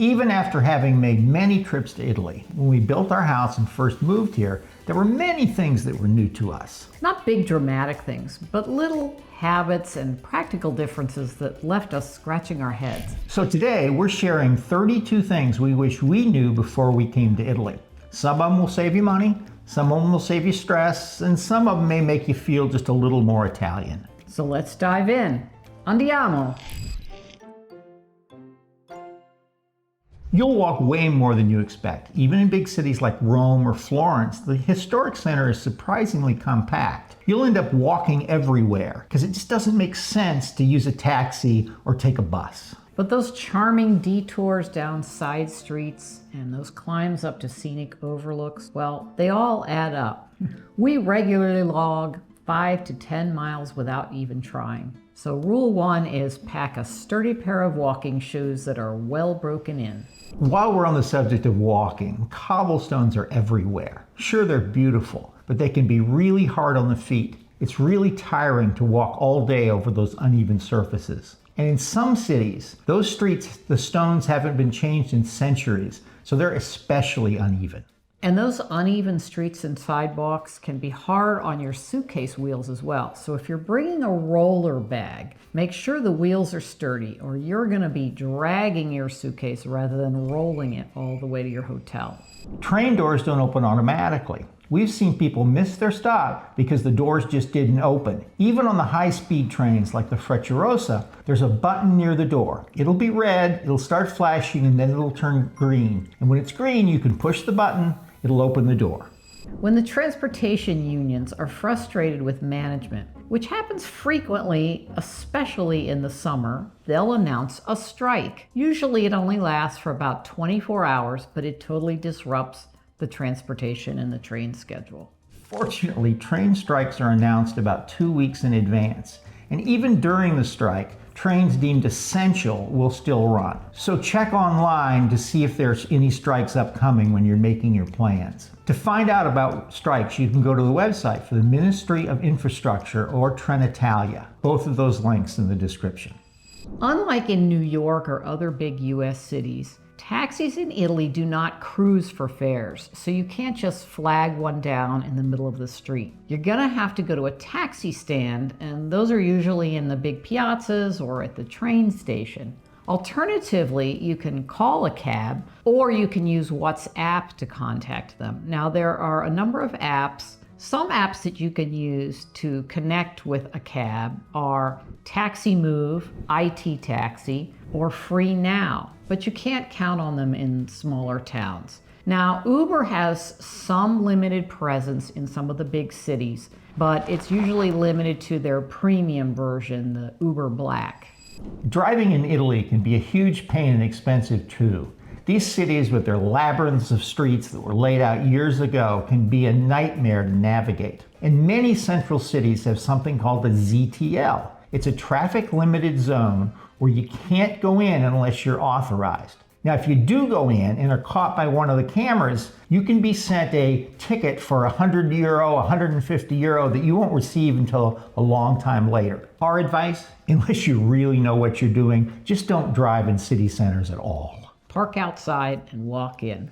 Even after having made many trips to Italy, when we built our house and first moved here, there were many things that were new to us. Not big dramatic things, but little habits and practical differences that left us scratching our heads. So today we're sharing 32 things we wish we knew before we came to Italy. Some of them will save you money, some of them will save you stress, and some of them may make you feel just a little more Italian. So let's dive in. Andiamo! You'll walk way more than you expect. Even in big cities like Rome or Florence, the historic center is surprisingly compact. You'll end up walking everywhere because it just doesn't make sense to use a taxi or take a bus. But those charming detours down side streets and those climbs up to scenic overlooks, well, they all add up. We regularly log 5 to 10 miles without even trying. So rule 1 is pack a sturdy pair of walking shoes that are well broken in. While we're on the subject of walking, cobblestones are everywhere. Sure, they're beautiful, but they can be really hard on the feet. It's really tiring to walk all day over those uneven surfaces. And in some cities, those streets, the stones haven't been changed in centuries, so they're especially uneven. And those uneven streets and sidewalks can be hard on your suitcase wheels as well. So if you're bringing a roller bag, make sure the wheels are sturdy or you're going to be dragging your suitcase rather than rolling it all the way to your hotel. Train doors don't open automatically. We've seen people miss their stop because the doors just didn't open. Even on the high-speed trains like the Frecciarossa, there's a button near the door. It'll be red, it'll start flashing, and then it'll turn green. And when it's green, you can push the button, it'll open the door. When the transportation unions are frustrated with management, which happens frequently, especially in the summer, they'll announce a strike. Usually it only lasts for about 24 hours, but it totally disrupts the transportation and the train schedule. Fortunately, train strikes are announced about 2 weeks in advance. And even during the strike, trains deemed essential will still run. So check online to see if there's any strikes upcoming when you're making your plans. To find out about strikes, you can go to the website for the Ministry of Infrastructure or Trenitalia. Both of those links in the description. Unlike in New York or other big US cities, taxis in Italy do not cruise for fares, so you can't just flag one down in the middle of the street. You're gonna have to go to a taxi stand, and those are usually in the big piazzas or at the train station. Alternatively, you can call a cab, or you can use WhatsApp to contact them. Now, there are a number of apps. Some apps that you can use to connect with a cab are Taxi Move, IT Taxi, or Free Now, but you can't count on them in smaller towns. Now, Uber has some limited presence in some of the big cities, but it's usually limited to their premium version, the Uber Black. Driving in Italy can be a huge pain and expensive too. These cities with their labyrinths of streets that were laid out years ago can be a nightmare to navigate. And many central cities have something called the ZTL. It's a traffic limited zone where you can't go in unless you're authorized. Now, if you do go in and are caught by one of the cameras, you can be sent a ticket for €100, €150 that you won't receive until a long time later. Our advice, unless you really know what you're doing, just don't drive in city centers at all. Park outside and walk in.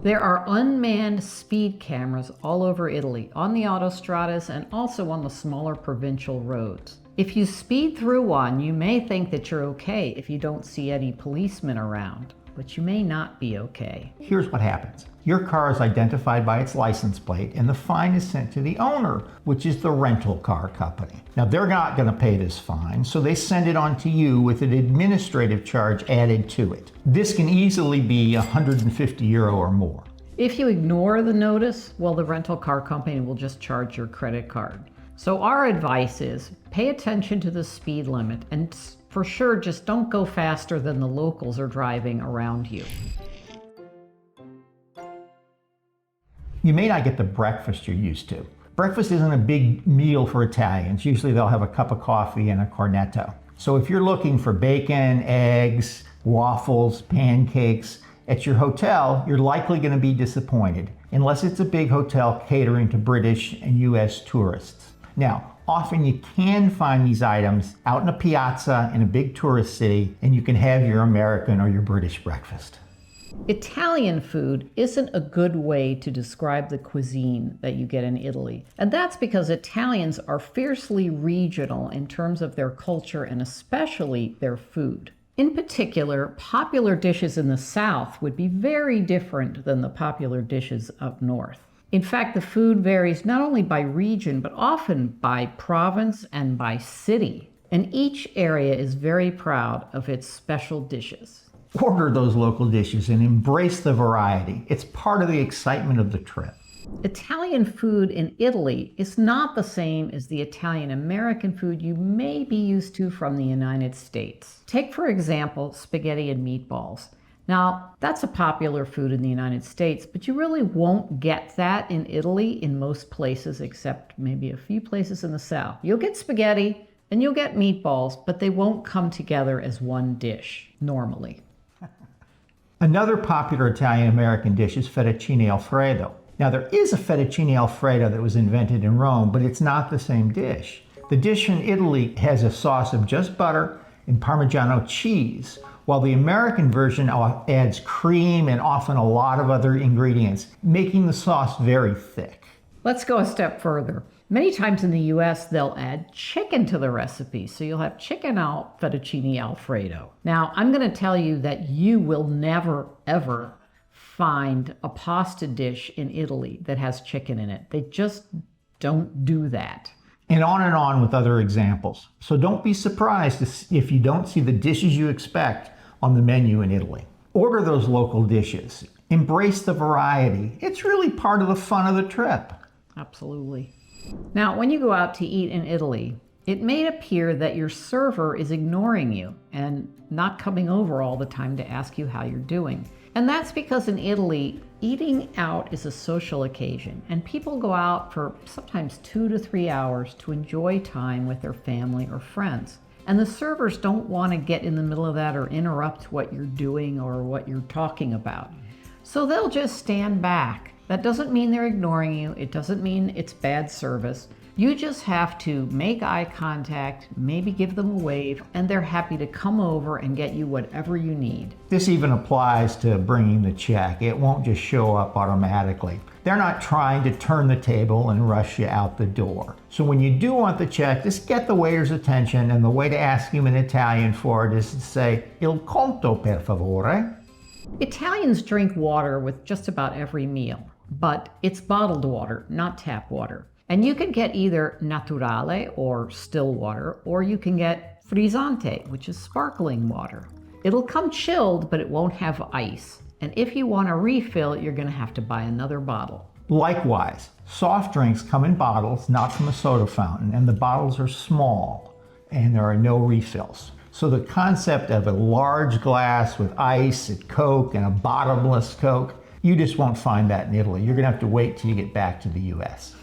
There are unmanned speed cameras all over Italy, on the autostradas and also on the smaller provincial roads. If you speed through one, you may think that you're okay if you don't see any policemen around, but you may not be okay. Here's what happens. Your car is identified by its license plate and the fine is sent to the owner, which is the rental car company. Now, they're not going to pay this fine, so they send it on to you with an administrative charge added to it. This can easily be €150 or more. If you ignore the notice, well, the rental car company will just charge your credit card. So our advice is pay attention to the speed limit and for sure just don't go faster than the locals are driving around you. You may not get the breakfast you're used to. Breakfast isn't a big meal for Italians. Usually they'll have a cup of coffee and a cornetto. So if you're looking for bacon, eggs, waffles, pancakes at your hotel, you're likely going to be disappointed, unless it's a big hotel catering to British and US tourists. Now, often you can find these items out in a piazza in a big tourist city, and you can have your American or your British breakfast. Italian food isn't a good way to describe the cuisine that you get in Italy. And that's because Italians are fiercely regional in terms of their culture and especially their food. In particular, popular dishes in the South would be very different than the popular dishes up north. In fact, the food varies not only by region, but often by province and by city. And each area is very proud of its special dishes. Order those local dishes and embrace the variety. It's part of the excitement of the trip. Italian food in Italy is not the same as the Italian-American food you may be used to from the United States. Take, for example, spaghetti and meatballs. Now, that's a popular food in the United States, but you really won't get that in Italy in most places except maybe a few places in the South. You'll get spaghetti and you'll get meatballs, but they won't come together as one dish normally. Another popular Italian-American dish is fettuccine alfredo. Now, there is a fettuccine alfredo that was invented in Rome, but it's not the same dish. The dish in Italy has a sauce of just butter and Parmigiano cheese, while the American version adds cream and often a lot of other ingredients, making the sauce very thick. Let's go a step further. Many times in the US, they'll add chicken to the recipe, so you'll have chicken fettuccine alfredo. Now, I'm going to tell you that you will never, ever find a pasta dish in Italy that has chicken in it. They just don't do that. And on with other examples. So don't be surprised if you don't see the dishes you expect on the menu in Italy. Order those local dishes. Embrace the variety. It's really part of the fun of the trip. Absolutely. Now, when you go out to eat in Italy, it may appear that your server is ignoring you and not coming over all the time to ask you how you're doing. And that's because in Italy, eating out is a social occasion, and people go out for sometimes 2 to 3 hours to enjoy time with their family or friends. And the servers don't want to get in the middle of that or interrupt what you're doing or what you're talking about. So they'll just stand back. That doesn't mean they're ignoring you. It doesn't mean it's bad service. You just have to make eye contact, maybe give them a wave, and they're happy to come over and get you whatever you need. This even applies to bringing the check. It won't just show up automatically. They're not trying to turn the table and rush you out the door. So when you do want the check, just get the waiter's attention, and the way to ask him in Italian for it is to say, "Il conto per favore." Italians drink water with just about every meal, but it's bottled water, not tap water. And you can get either naturale or still water, or you can get frizzante, which is sparkling water. It'll come chilled, but it won't have ice. And if you want a refill, you're going to have to buy another bottle. Likewise, soft drinks come in bottles, not from a soda fountain, and the bottles are small, and there are no refills. So the concept of a large glass with ice and Coke and a bottomless Coke, you just won't find that in Italy. You're going to have to wait till you get back to the US.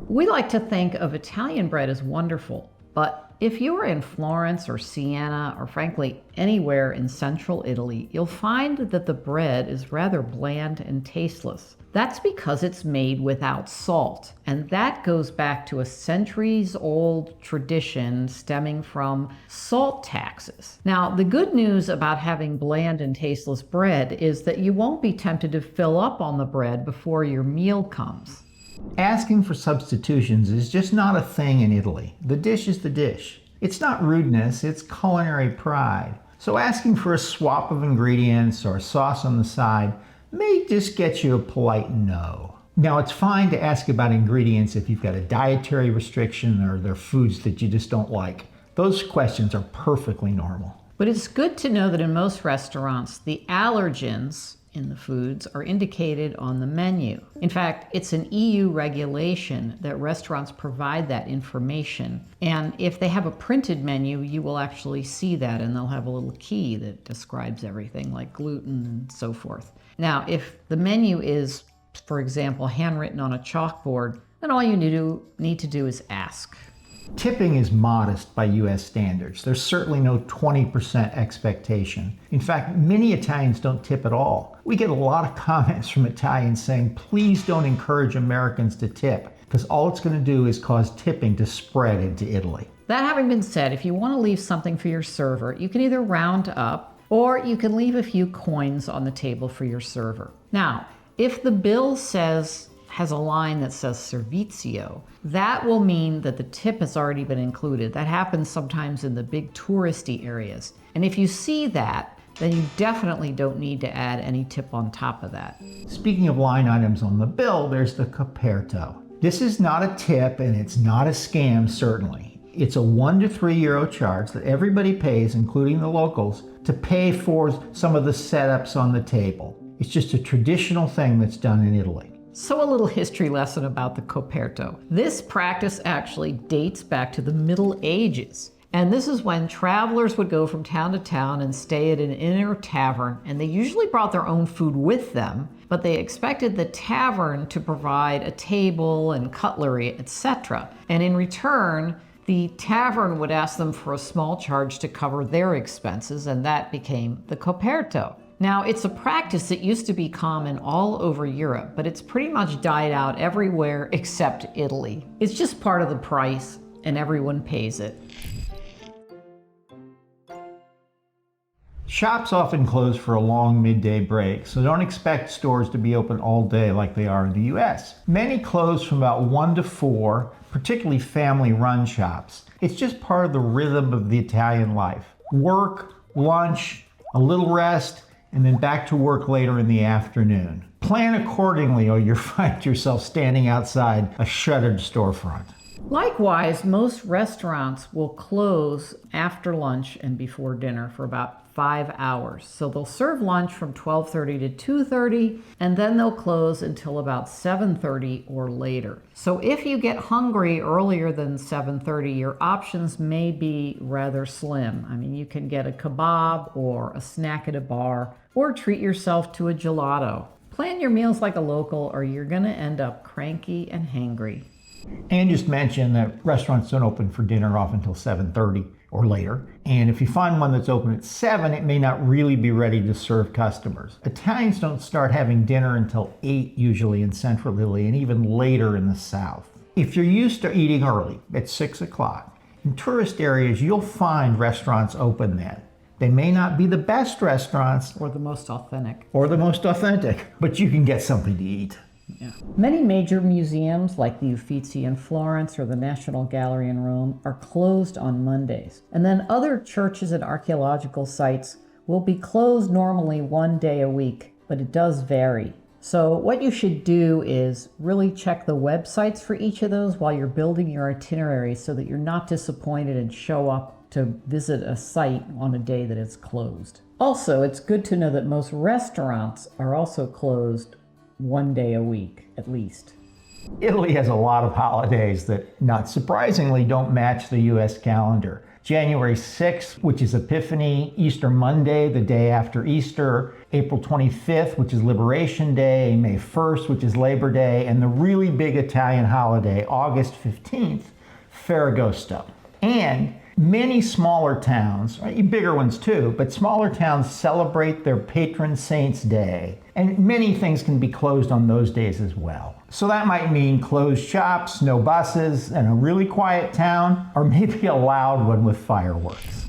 We like to think of Italian bread as wonderful, but if you are in Florence or Siena or frankly anywhere in central Italy, you'll find that the bread is rather bland and tasteless. That's because it's made without salt, and that goes back to a centuries-old tradition stemming from salt taxes. Now, the good news about having bland and tasteless bread is that you won't be tempted to fill up on the bread before your meal comes. Asking for substitutions is just not a thing in Italy. The dish is the dish. It's not rudeness, it's culinary pride. So asking for a swap of ingredients or a sauce on the side may just get you a polite no. Now, it's fine to ask about ingredients if you've got a dietary restriction or there are foods that you just don't like. Those questions are perfectly normal. But it's good to know that in most restaurants, the allergens in the foods are indicated on the menu. In fact, it's an EU regulation that restaurants provide that information. And if they have a printed menu, you will actually see that, and they'll have a little key that describes everything like gluten and so forth. Now, if the menu is, for example, handwritten on a chalkboard, then all you need to do is ask. Tipping is modest by US standards. There's certainly no 20% expectation. In fact, many Italians don't tip at all. We get a lot of comments from Italians saying, please don't encourage Americans to tip. because all it's going to do is cause tipping to spread into Italy. That having been said, if you want to leave something for your server, you can either round up or you can leave a few coins on the table for your server. Now, if the bill has a line that says servizio, that will mean that the tip has already been included. That happens sometimes in the big touristy areas. And if you see that, then you definitely don't need to add any tip on top of that. Speaking of line items on the bill, there's the coperto. This is not a tip and it's not a scam, certainly. It's a €1 to €3 charge that everybody pays, including the locals, to pay for some of the setups on the table. It's just a traditional thing that's done in Italy. So a little history lesson about the coperto. This practice actually dates back to the Middle Ages. And this is when travelers would go from town to town and stay at an inn or tavern, and they usually brought their own food with them, but they expected the tavern to provide a table and cutlery, etc. And in return, the tavern would ask them for a small charge to cover their expenses, and that became the coperto. Now, it's a practice that used to be common all over Europe, but it's pretty much died out everywhere except Italy. It's just part of the price, and everyone pays it. Shops often close for a long midday break, so don't expect stores to be open all day like they are in the US. Many close from about 1 to 4, particularly family-run shops. It's just part of the rhythm of the Italian life. Work, lunch, a little rest, and then back to work later in the afternoon. Plan accordingly or you'll find yourself standing outside a shuttered storefront. Likewise, most restaurants will close after lunch and before dinner for about 5 hours. So they'll serve lunch from 12:30 to 2:30, and then they'll close until about 7:30 or later. So if you get hungry earlier than 7:30, your options may be rather slim. I mean, you can get a kebab or a snack at a bar, or treat yourself to a gelato. Plan your meals like a local, or you're gonna end up cranky and hangry. And just mention that restaurants don't open for dinner off until 7:30 or later. And if you find one that's open at 7, it may not really be ready to serve customers. Italians don't start having dinner until 8 usually in Central Italy, and even later in the South. If you're used to eating early at 6 o'clock, in tourist areas you'll find restaurants open then. They may not be the best restaurants Or the most authentic. but you can get something to eat. Yeah. Many major museums like the Uffizi in Florence or the National Gallery in Rome are closed on Mondays. And then other churches and archaeological sites will be closed normally 1 day a week, but it does vary. So what you should do is really check the websites for each of those while you're building your itinerary so that you're not disappointed and show up to visit a site on a day that it's closed. Also, it's good to know that most restaurants are also closed 1 day a week, at least. Italy has a lot of holidays that, not surprisingly, don't match the US calendar. January 6th, which is Epiphany, Easter Monday, the day after Easter, April 25th, which is Liberation Day, May 1st, which is Labor Day, and the really big Italian holiday, August 15th, Ferragosto. And many smaller towns, right, bigger ones too, but smaller towns celebrate their patron saint's day. And many things can be closed on those days as well. So that might mean closed shops, no buses, and a really quiet town, or maybe a loud one with fireworks.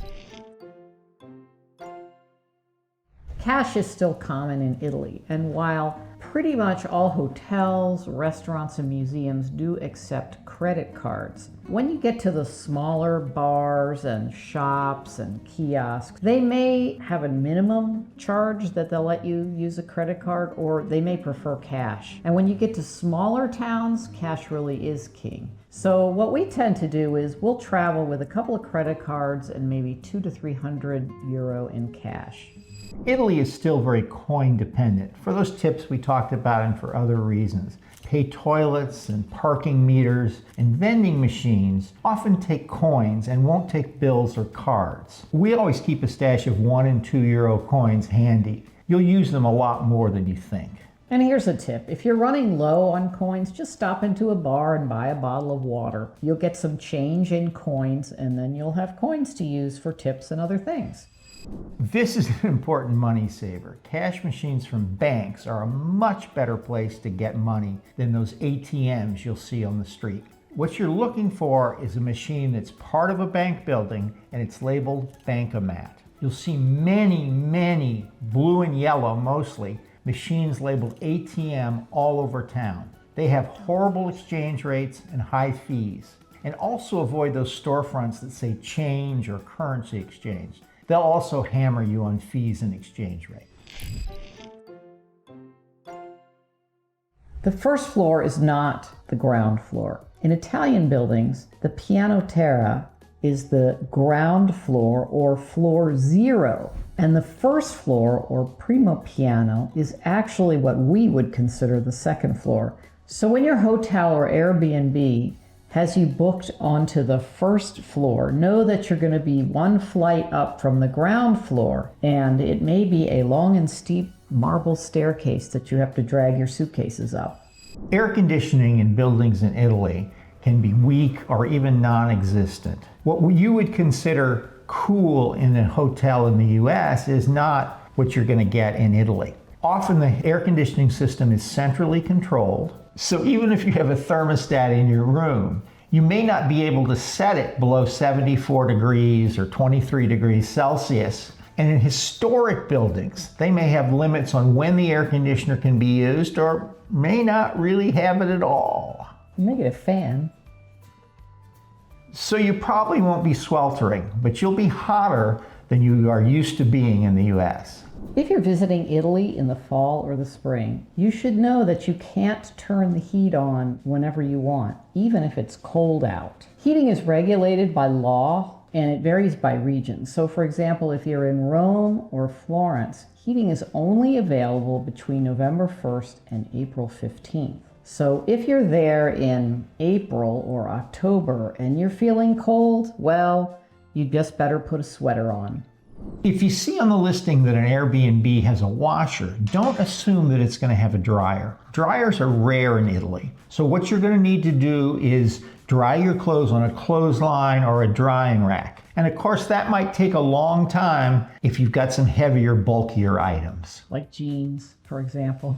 Cash is still common in Italy, and while pretty much all hotels, restaurants, and museums do accept credit cards, when you get to the smaller bars and shops and kiosks, they may have a minimum charge that they'll let you use a credit card, or they may prefer cash. And when you get to smaller towns, cash really is king. So what we tend to do is we'll travel with a couple of credit cards and maybe 200 to 300 euro in cash. Italy is still very coin dependent for those tips we talked about and for other reasons. Pay toilets and parking meters and vending machines often take coins and won't take bills or cards. We always keep a stash of 1 and 2 euro coins handy. You'll use them a lot more than you think. And here's a tip. If you're running low on coins, just stop into a bar and buy a bottle of water. You'll get some change in coins, and then you'll have coins to use for tips and other things. This is an important money saver. Cash machines from banks are a much better place to get money than those ATMs you'll see on the street. What you're looking for is a machine that's part of a bank building and it's labeled Bankomat. You'll see many blue and yellow mostly machines labeled ATM all over town. They have horrible exchange rates and high fees. And also avoid those storefronts that say change or currency exchange. They'll also hammer you on fees and exchange rate. The first floor is not the ground floor. In Italian buildings, the piano terra is the ground floor or floor zero. And the first floor or primo piano is actually what we would consider the second floor. So when your hotel or Airbnb has you booked onto the first floor, know that you're going to be one flight up from the ground floor, and it may be a long and steep marble staircase that you have to drag your suitcases up. Air conditioning in buildings in Italy can be weak or even non-existent. What you would consider cool in a hotel in the US is not what you're going to get in Italy. Often the air conditioning system is centrally controlled. So even if you have a thermostat in your room, you may not be able to set it below 74 degrees or 23 degrees Celsius. And in historic buildings, they may have limits on when the air conditioner can be used or may not really have it at all. Make it a fan. So you probably won't be sweltering, but you'll be hotter than you are used to being in the US. If you're visiting Italy in the fall or the spring, you should know that you can't turn the heat on whenever you want, even if it's cold out. Heating is regulated by law and it varies by region. So for example, if you're in Rome or Florence, heating is only available between November 1st and April 15th. So if you're there in April or October and you're feeling cold, well, you just better put a sweater on. If you see on the listing that an Airbnb has a washer, don't assume that it's going to have a dryer. Dryers are rare in Italy. So what you're going to need to do is dry your clothes on a clothesline or a drying rack. And of course, that might take a long time if you've got some heavier, bulkier items. Like jeans, for example.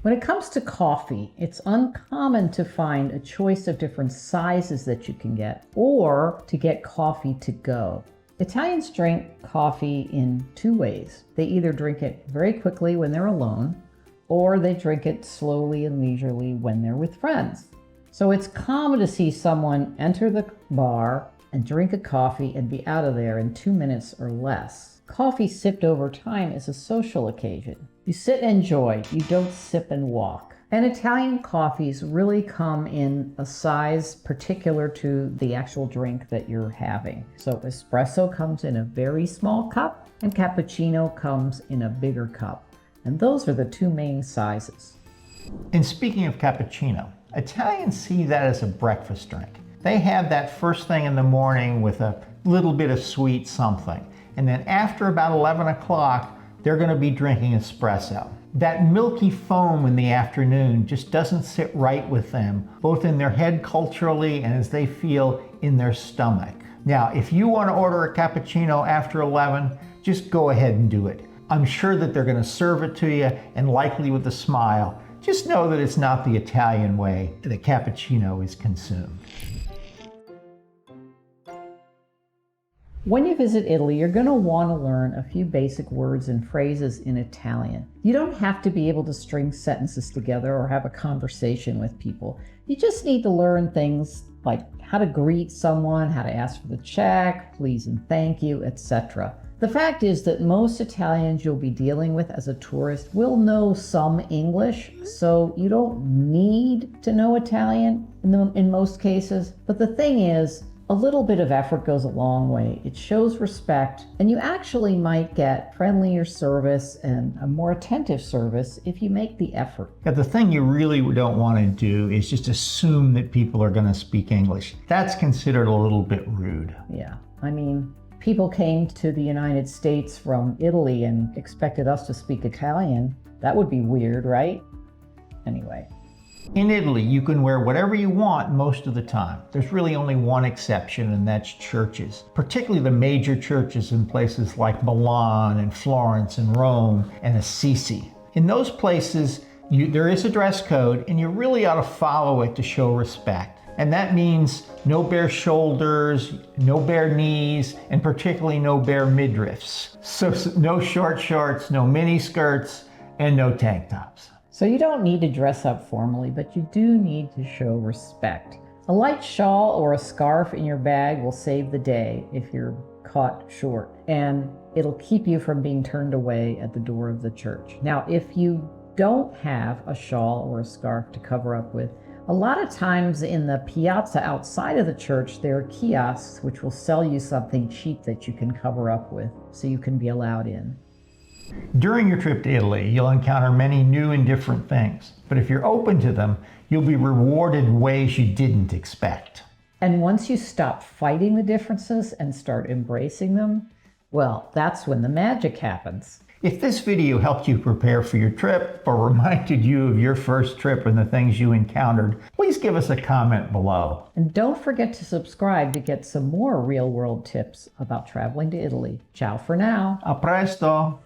When it comes to coffee, it's uncommon to find a choice of different sizes that you can get, or to get coffee to go. Italians drink coffee in two ways. They either drink it very quickly when they're alone, or they drink it slowly and leisurely when they're with friends. So it's common to see someone enter the bar and drink a coffee and be out of there in 2 minutes or less. Coffee sipped over time is a social occasion. You sit and enjoy, you don't sip and walk. And Italian coffees really come in a size particular to the actual drink that you're having. So espresso comes in a very small cup and cappuccino comes in a bigger cup. And those are the two main sizes. And speaking of cappuccino, Italians see that as a breakfast drink. They have that first thing in the morning with a little bit of sweet something. And then after about 11 o'clock, they're going to be drinking espresso. That milky foam in the afternoon just doesn't sit right with them, both in their head culturally and as they feel in their stomach. Now, if you want to order a cappuccino after 11, just go ahead and do it. I'm sure that they're going to serve it to you, and likely with a smile. Just know that it's not the Italian way that a cappuccino is consumed. When you visit Italy, you're going to want to learn a few basic words and phrases in Italian. You don't have to be able to string sentences together or have a conversation with people. You just need to learn things like how to greet someone, how to ask for the check, please and thank you, etc. The fact is that most Italians you'll be dealing with as a tourist will know some English, so you don't need to know Italian in most cases. But the thing is, a little bit of effort goes a long way. It shows respect, and you actually might get friendlier service and a more attentive service if you make the effort. But the thing you really don't want to do is just assume that people are going to speak English. That's considered a little bit rude. Yeah, I mean, people came to the United States from Italy and expected us to speak Italian. That would be weird, right? Anyway. In Italy, you can wear whatever you want most of the time. There's really only one exception, and that's churches, particularly the major churches in places like Milan and Florence and Rome and Assisi. In those places, there is a dress code, and you really ought to follow it to show respect. And that means no bare shoulders, no bare knees, and particularly no bare midriffs. So no short shorts, no mini skirts, and no tank tops. So you don't need to dress up formally, but you do need to show respect. A light shawl or a scarf in your bag will save the day if you're caught short, and it'll keep you from being turned away at the door of the church. Now, if you don't have a shawl or a scarf to cover up with, a lot of times in the piazza outside of the church, there are kiosks which will sell you something cheap that you can cover up with so you can be allowed in. During your trip to Italy, you'll encounter many new and different things, but if you're open to them, you'll be rewarded in ways you didn't expect. And once you stop fighting the differences and start embracing them, well, that's when the magic happens. If this video helped you prepare for your trip or reminded you of your first trip and the things you encountered, please give us a comment below. And don't forget to subscribe to get some more real-world tips about traveling to Italy. Ciao for now. A presto!